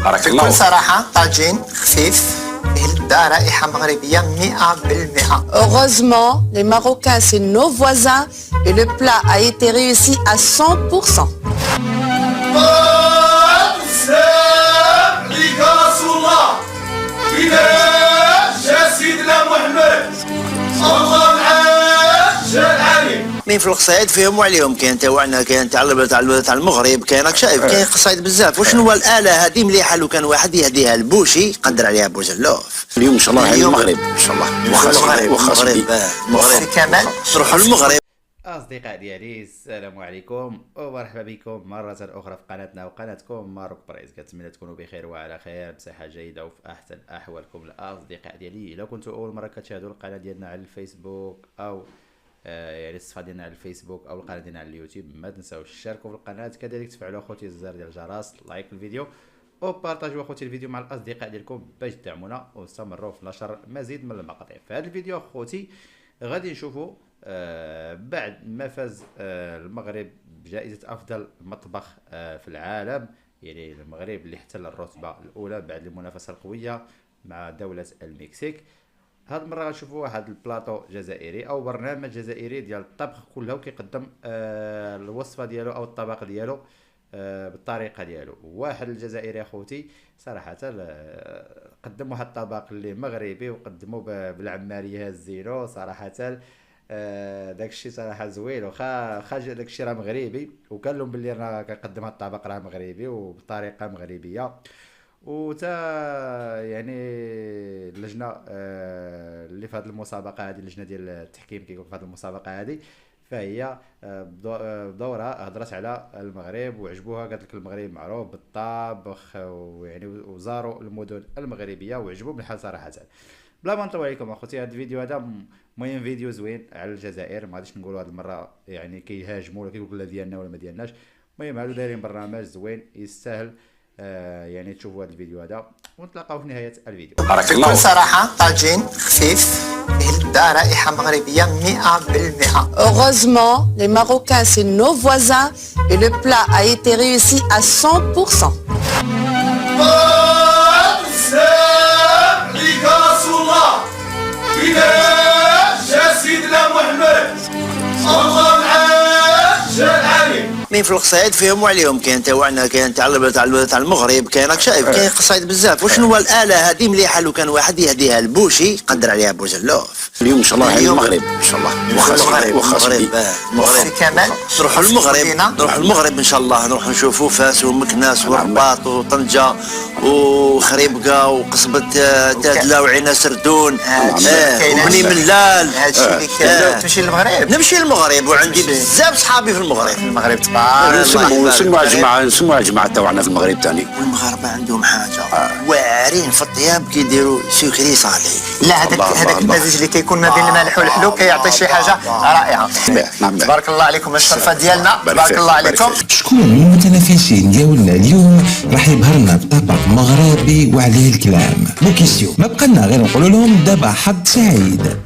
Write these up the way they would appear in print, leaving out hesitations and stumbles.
بارك الله. بكل صراحة طاجين خفيف فيه لذة رائحة مغربية 100%. Heureusement, les Marocains, c'est nos voisins et le plat a été réussi à 100%. مين في القصايد فيهم وعليهم، كاين تاعنا كاين تاع المغرب، كاين راك شايف كاين قصايد بزاف. وشنو هو الآلة هذه مليحة لو كان واحد يهديها البوشي يقدر عليها بوزلوف. اليوم ان شاء الله هاي المغرب ان شاء الله. المغرب كمال نروحوا للمغرب. أصدقاء ديالي السلام عليكم ومرحبا بكم مرة أخرى في قناتنا وقناتكم ماروك برايز. كنتمنى تكونوا بخير وعلى خير بصحة جيدة وفي أحسن أحوالكم. الأصدقاء ديالي لو كنتوا أول مرة كتشاهدوا القناة ديالنا على الفيسبوك أو يعني الصفحة ديالنا على الفيسبوك أو القناة ديالنا على اليوتيوب، ما تنساوش تشاركوا في القناة، كذلك تفعلوا أخوتي الزر ديال الجرس، لايك الفيديو وبارطاجوا أخوتي الفيديو مع الأصدقاء ديالكم باش تدعمونا ونستمروا في نشر مزيد من المقاطع. في هذا الفيديو أخوتي غادي نشوفوا بعد ما فاز المغرب بجائزة أفضل مطبخ في العالم، يعني المغرب اللي احتل الرتبة الأولى بعد المنافسة القوية مع دولة المكسيك. هاد المرة غنشوفوا واحد البلاطو جزائري أو برنامج جزائري ديال الطبخ كله كيقدم الوصفة ديالو أو الطبق ديالو بالطريقة ديالو. واحد الجزائري أخوتي صراحة قدم واحد الطبق اللي مغربي وقدموه بالعمارية الزينو صراحة. داكشي صراحه زوين، واخا داكشي راه مغربي وقال لهم بلي انا كنقدم هاد الطبق راه مغربي وبطريقه مغربيه. وتا يعني اللجنه اللي في هذه المسابقه هذه، اللجنه ديال التحكيم كيقول في هذه المسابقه هذه، فهي بدورها هضرت على المغرب وعجبوها، قالت لك المغرب معروف بالطبخ ويعني وزاروا المدن المغربيه وعجبوا بالحال صراحه. بلا ما نطول عليكم اخوتي، هذا الفيديو هذا مهم فيديو زوين على الجزائر، ما غاديش نقولوا هذه المره يعني كيهاجموا ولا كيقولوا لا ديالنا ولا ما ديالناش. المهم هادو دايرين برنامج زوين يستاهل يعني تشوفوا هذا الفيديو هذا ونتلاقاو في نهايه الفيديو. بارك الله. بكل صراحة طاجين خفيف فيه لذة رائحة مغربية 100%. Heureusement, les Marocains, c'est nos voisins et le plat a été réussi à 100%. مين في القصايد فيهم وعليهم، كاين تاعنا كاين تاع المغرب، كاين راك شايف كاين قصايد بزاف. وشنو هو الآلة هذه مليحة لو كان واحد يهديها البوشي يقدر عليها بوزلوف. اليوم ان شاء الله هاي المغرب ان شاء الله. المغرب كمال نروحوا المغرب ان شاء الله، نروحوا نشوفوا فاس ومكناس ورباط وطنجة وخريبكة وقصبة تادلة وعين سردون وبني ملال. هادشي اللي كاين. تمشي للمغرب؟ نمشي للمغرب وعندي بزاف صحابي في المغرب. المغرب تبارك نسموا جماعة تاعنا في المغرب ثاني. والمغاربة عندهم حاجة واعرين في الطياب كيديروا سكري صالي. لا هذاك المزيج اللي كيكون ما بين المالح والحلو كيعطي شي حاجة رائعة. نعم. تبارك الله عليكم الشرفة ديالنا. تبارك الله عليكم. شكون من المتنافسين ديالنا اليوم راح يظهر لنا بطبق مغربي وعليه الكلام؟ مو كيسيو، ما بقى لنا غير نقولوا لهم دابا حظ سعيد.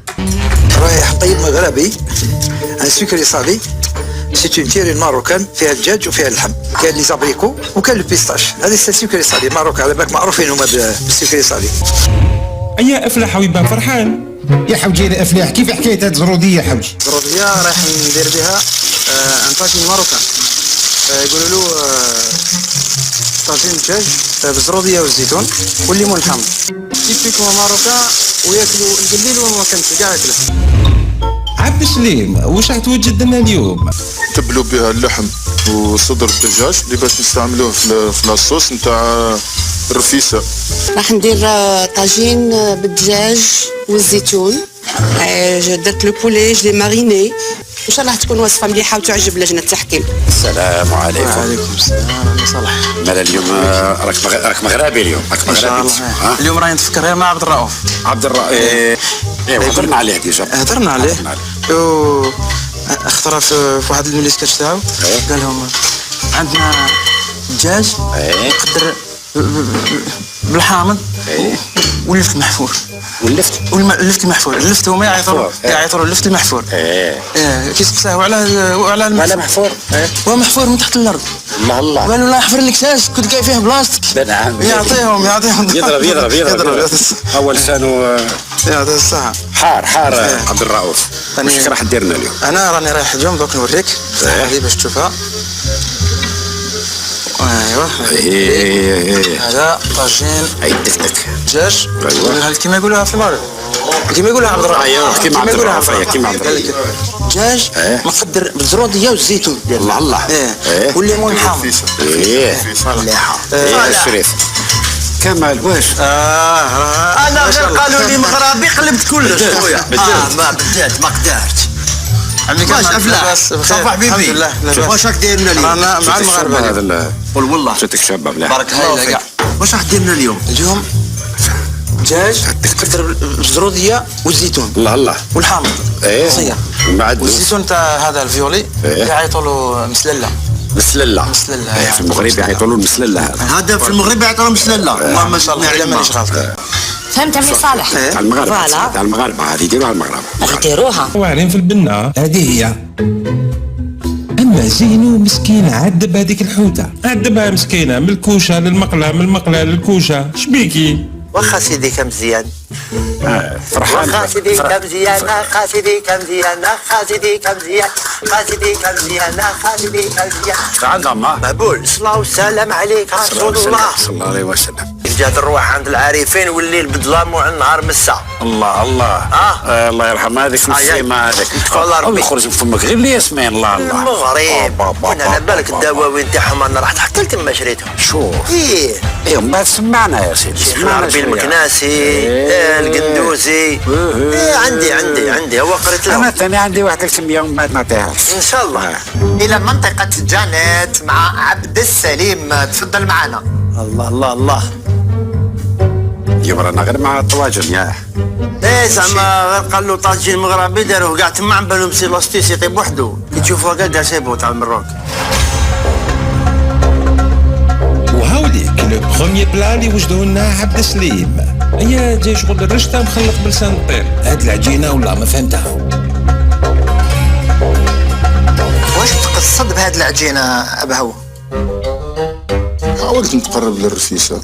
رايح طيب مغربي ان سكري صالي، سي اون تيرين ماروكان فيها الدجاج وفيها اللحم، كاين لي زابريكو وكاين البيستاش. هذه سكري صالي ماروك، على بالك معروفين هما بالسكري صالي. يا افلاح ويبان فرحان يا حوجي. يا افلاح كيف حكايه هاد الزروديه حوجي؟ الزروديه رايح ندير بها ان طاجين ماروكان، يقولوا له طاجين دجاج بالزروديه والزيتون والليمون الحامض. تيبيكو ماروكان وياكلوا القليل وما كانش كاع ياكله. عبد السليم واش راح توجد لنا اليوم؟ تبلوا بها اللحم وصدر الدجاج اللي باش نستعملوه في لاصوص نتاع الرفيسه. راح ندير طاجين بالدجاج والزيتون. درت لو بولي جو لي ماريني، ان شاء الله تكون وصفه مليحه وتعجب لجنه التحكيم. السلام عليكم. وعليكم السلام صالح. مالا اليوم راك مغربي اليوم؟ راك مغربي اليوم راني نتفكر غير مع عبد الرؤوف. هضرنا عليه ديجا. هضرنا عليه اختار في واحد الميليسكاش تاعو، قال لهم عندنا دجاج نقدر بالحامض واللفت محفور. اللفت المحفور. اللفت هما يعيطوا اللفت المحفور. كي سقساه وعلى ولا محفور. هو محفور من تحت الارض. الله قالوا لا يحفر لك ساس كنت كاين فيه بلاستيك. نعم. يعطيهم يضرب اول سنه يعطيه الصحة. حار عبد الرؤوف. واش راح دير لنا اليوم؟ انا راني رايح اليوم دوك نوريك هذه باش تشوفها. ايوا هذا طاجين عيدتك دجاج. ايوا كيما يقولوها في المغرب، كيما يقولوها عبد الرؤوف. ايوا كيما عبد الرؤوف. دجاج مقدر بالزروديه والزيتون. الله والليمون الحامض. الشريف كمال واش؟ انا غير قالوا لي مغربي قلبت كلش خويا. ما بدات ما قدرت. واش افلاح صافا حبيبي واش راك داير لنا اليوم؟ انا مع المغاربه هذا قول والله جاتك شابه مليح. بارك الله فيك. واش راك دير لنا اليوم؟ اليوم دجاج مقدر بالزروديه والزيتون. الله والحامض صيا معدل والزيتون تاع هذا الفيولي يعيطوا له مسلله. مسلله في المغرب يعيطوا له المسلله. هذا في المغرب يعيطوا له مسلله. ما شاء الله مانيش غلط. فهمت عمي صالح؟ تاع المغاربه تاع المغاربه هذه يديروها المغاربه. ديروها واعرين في البنة هذه هي. اما زينو مسكين عذب هذيك الحوته، عذبها مسكينه من الكوشه للمقله، من المقله للكوشه. شبيكي واخا سيديك مزيان فرحان خاسديك مزيان خاسديك مزيان خاسديك مزيان خاسديك مزيان خاسديك مزيان. عندهم مقبول. الصلاة والسلام عليك رسول الله صلى الله عليه وسلم. جات الروح عند العارفين والليل بظلام والنهار مسا. الله الله يرحم هذيك السيمه هذيك. ربي يخرج من فمك غير اللي يسمين. الله المغرب وانا على بالك الدواوين تاعهم انا رحت حتى تما شريتهم. شوف ايوه ما سمعنا يا سيدي. سمعنا ربي المكناسي القندوزي. عندي هو قريت له. انا ثاني عندي واحد الكميه ومن بعد نعطيها ان شاء الله. الى منطقه جانات مع عبد السليم. تفضل معنا. الله اليوم رانا غير مع الطواجن ياه. زعما غير قال له طاجين مغربي داروه كاع تما عم بالهم سي لاستيس يطيب وحده. كي تشوفوها كاع سيبو تاع المروك. وهاوليك لو بروميي بلا اللي وجدوه لنا عبد السليم. هي جاي شغل الرشته مخلط بلسان الطير. هاد العجينه ولا ما فهمتها. واش تقصد بهاد العجينه ابهو؟ حاولت نتقرب للرفيسه.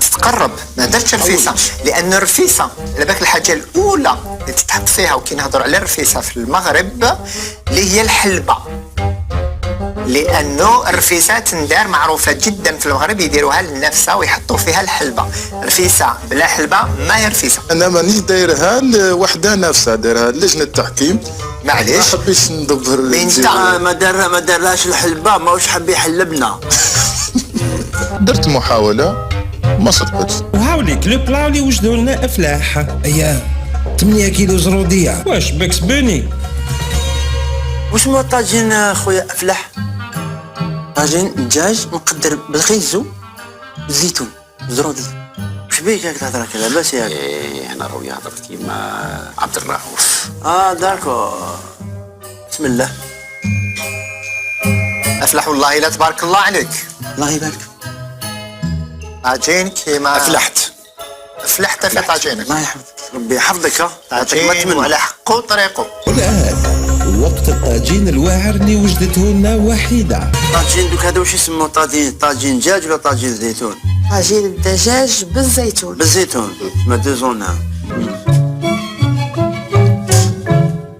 تتقرب ما درتش الرفيسه لان الرفيسه على بالك الحاجه الاولى اللي تتحط فيها وكي نهضر على الرفيسه في المغرب اللي هي الحلبه. لانه الرفيسه تندار معروفه جدا في المغرب يديروها للنفسه ويحطوا فيها الحلبه. رفيسه بلا حلبه ما هي رفيسه. انا مانيش دايرها لوحدها نفسها، دايرها لجنه التحكيم. معليش ما حبيتش ندبر. انت ما دارهاش الحلبه ماهوش حاب يحلبنا. درت محاوله ما صدقت. وهاوليك لو بلا اللي وجدوه لنا افلاح. اياه 8 كيلو زروديه. واش بكس بني؟ واش مو طاجين خويا افلاح؟ طاجين دجاج مقدر بالخيزو والزيتون زرودي. واش بيك هاك تهضر هكا لاباس ياك؟ انا رويا هضرت كيما عبد الرؤوف. داكور. بسم الله. افلح والله لا تبارك الله عليك. الله يبارك. طاجين كيما افلحت في طاجينك. الله يحفظك. ربي يحفظك. طاجين وعلى حقه وطريقه. والآن وقت الطاجين الواعر اللي وجدته لنا وحيدة. طاجين دوك هذا واش يسموه طاجين دجاج ولا طاجين زيتون؟ طاجين الدجاج بالزيتون. بالزيتون ما دوزونا.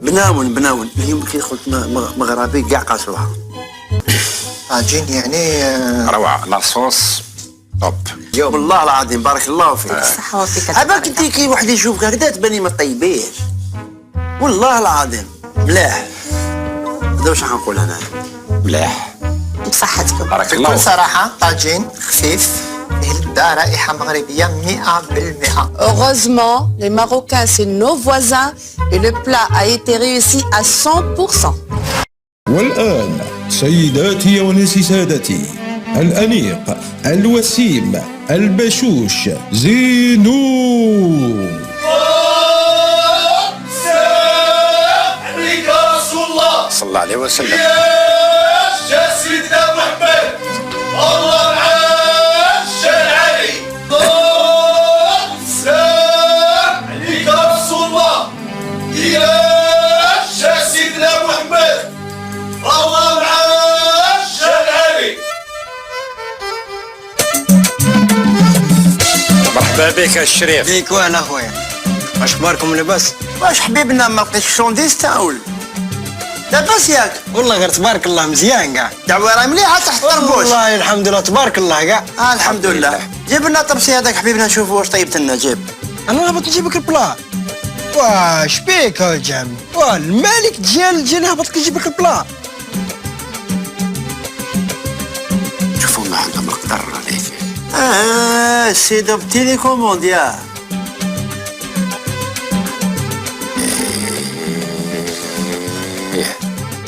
بناون اليوم كي قلت مغربي كاع قاسوها. طاجين يعني روعه لاصوص توب. يوم والله العظيم بارك الله فيك. الصحة وفيك. عباك انت كي واحد يشوفك هكذا تبني ما طيبيش. والله العظيم ملاح. هذا واش حنقول انا ملاح بصحتكم. بارك الله. بكل صراحه طاجين خفيف فيه لبده رائحه مغربيه 100%. Heureusement, les Marocains, c'est nos voisins et le plat a été réussi à 100%. والآن سيداتي ونسي سادتي، الأنيق الوسيم البشوش زينو. صلى الله عليه وسلم. يا سيدنا محمد الله معاك. مرحبا بك الشريف. بيك وانا اخويا. واش اخباركم لاباس؟ واش حبيبنا ما لقيتش شونديس تاول؟ لاباس ياك؟ والله غير تبارك الله مزيان كاع. دعوة راهي مليحة تحت الطربوش. والله الحمد لله تبارك الله كاع. الحمد لله. جيب لنا طبسي هذاك حبيبنا نشوفوا واش طيبت لنا. جيب. انا نهبط نجيبك البلا. واش بيك يا جامي؟ الملك جا نهبط نجيبك البلا. شوفوا ما عندهم القدر عليك. سيدو بتيليكوموند ياه.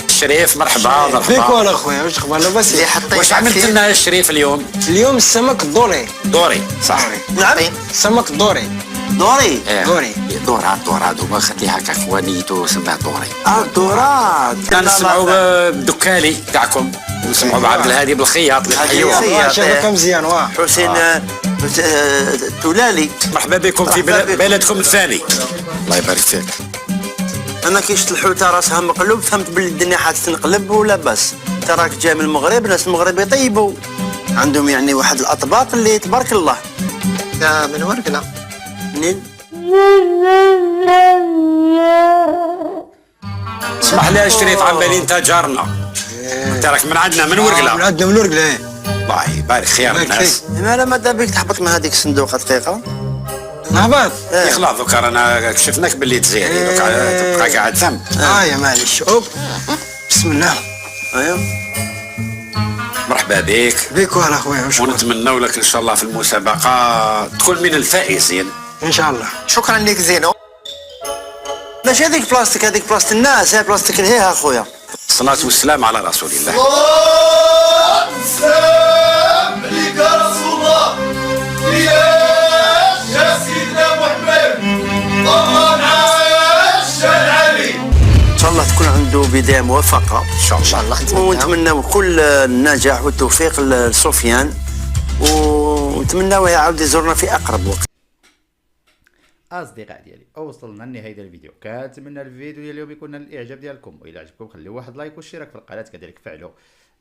الشريف مرحبا بيك وانا اخويا. واش اخبار لاباس؟ واش عملت لنا يا الشريف اليوم؟ اليوم السمك الدوري. دوري صح. نعم. السمك الدوري. دوري. دوري. دورة هذوما خلي هكا خوانيتو سماه دوري. دورات. كان نسمعوا بدكالي تاعكم، نسمعوا بعبد الهادي بالخياط اللي حيوه. شبكه مزيان واه. حسين تولالي. مرحبا بكم في بلدكم الثاني. الله يبارك فيك. انا كي شفت الحوته راسها مقلوب فهمت باللي الدنيا حتنقلب ولا بس. انت راك جاي من المغرب، ناس المغرب يطيبوا عندهم يعني واحد الاطباق اللي تبارك الله. من ورقله. منين؟ اسمح لي يا الشريف عم بالي انت جارنا. انت راك من عندنا من ورقله. من عندنا من ورقله. الله يبارك خير الناس. ما ماذا بك تحبط من هذيك الصندوقه دقيقه؟ نهبط. خلاص دوكا رانا شفناك باللي تزيري دوكا تبقى قاعد ثم. يا معليش. اوب. بسم الله. ايوا. مرحبا بك. بيك وانا اخويا. ونتمنوا لك ان شاء الله في المسابقه تكون من الفائزين ان شاء الله. شكرا لك زينو. ماشي هذيك بلاستيك، هذيك بلاستيك الناس، هي بلاستيك الهيها اخويا. الصلاة والسلام على رسول الله. السلام عليك يا رسول الله. يا سيدنا محمد طبعا عاش العلي. ان شاء الله تكون عنده بدايه موفقه ان شاء الله. ونتمناو كل النجاح والتوفيق لسفيان، ونتمناو يعاود يزورنا في اقرب وقت. اصدقاء ديالي وصلنا لنهايه الفيديو. كنتمنى الفيديو ديال اليوم يكون نال الاعجاب ديالكم، والى عجبكم خليو واحد لايك واشتراك في القناه، كذلك فعلوا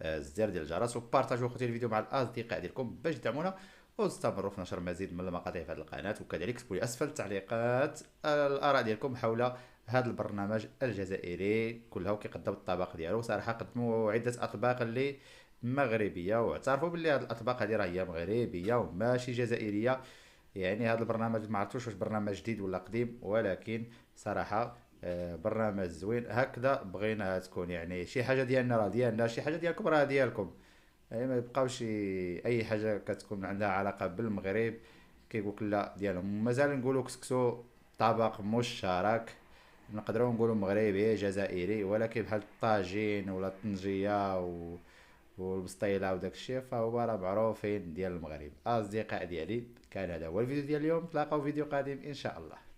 الزر ديال الجرس وبارطاجوا خوتي الفيديو مع الاصدقاء ديالكم باش تدعمونا واستمروا في نشر مزيد من المقاطع في هذه القناه. وكذلك كتبوا لي اسفل التعليقات الاراء ديالكم حول هذا البرنامج الجزائري كلها وكيقدم الطبق ديالو. صراحه قدموا عده اطباق اللي مغربيه، واعترفوا باللي هذه الاطباق هذه راه هي مغربيه وماشي جزائريه. يعني هذا البرنامج ما عرفتوش واش برنامج جديد ولا قديم، ولكن صراحه برنامج زوين هكذا بغيناها تكون. يعني شي حاجه ديالنا راه ديالنا، شي حاجه ديالكم راه ديالكم. يعني ما يبقاوش اي حاجه كتكون عندها علاقه بالمغرب كيقولك لا ديالهم. مازال نقولوا كسكسو طبق مشترك، نقدروا نقولوا مغربي جزائري، ولكن بحال الطاجين ولا الطنجيه والبسطيله وداك الشيء فهو راه معروفين ديال المغرب. اصدقاء ديالي كان هذا هو الفيديو ديال اليوم، تلاقاو فيديو قادم ان شاء الله.